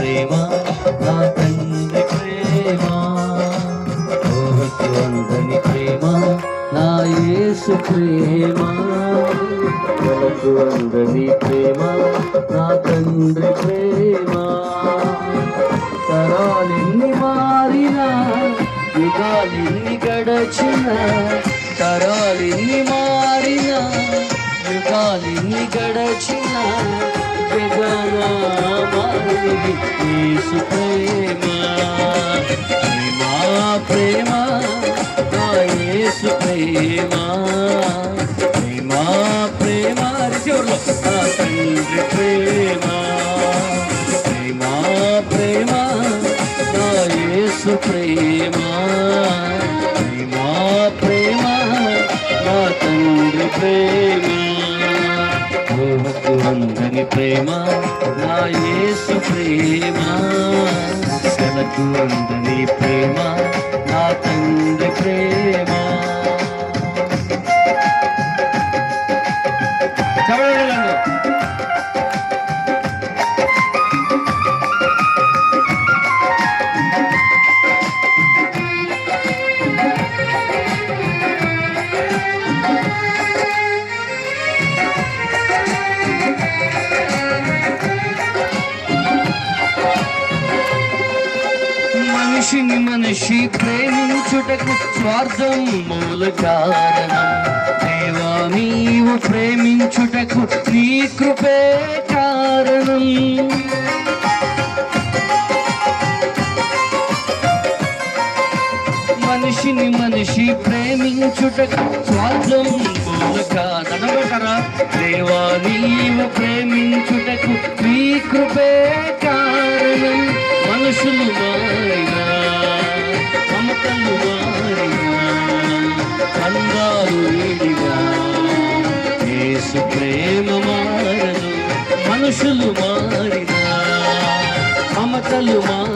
ప్రేమ నా తండ్రి ప్రేమ, ఊహకు అందని ప్రేమ నా యేసు ప్రేమ, ఊహకు అందని ప్రేమ నా తండ్రి ప్రేమ. తరాలెన్ని మారినా యుగాలెన్ని గడచిన, తరాలెన్ని మారినా యుగాలెన్ని గడచిన, జగనామానిది యేసు ప్రేమ. ప్రేమ నా యేసు ప్రేమ, ప్రేమ ప్రేమ రిసీవర్లో నా తండ్రి ప్రేమ, ప్రేమ ప్రేమ నా యేసు ప్రేమ, ప్రేమ ప్రేమ నా తండ్రి ప్రేమ, ఊహకు అందని ప్రేమ నా యేసు ప్రేమ, కలకు అందని ప్రేమ నా తండ్రి ప్రేమ. మనిషిని మనిషి ప్రేమించుటకు స్వార్థం మూల కారణం, దేవా నీవు ప్రేమించుటకు నీ కృపే కారణం. మనిషిని మనిషి ప్రేమించుటకు స్వార్థం మూల కారణం, దేవా నీవు ప్రేమించుటకు నీ కృపే కారణం. మనుషులు మారినా మమతలు మారినా కంగారు వీడిగా యేసు ప్రేమ మారదు. మనుషులు మారినా మమతలు మారినా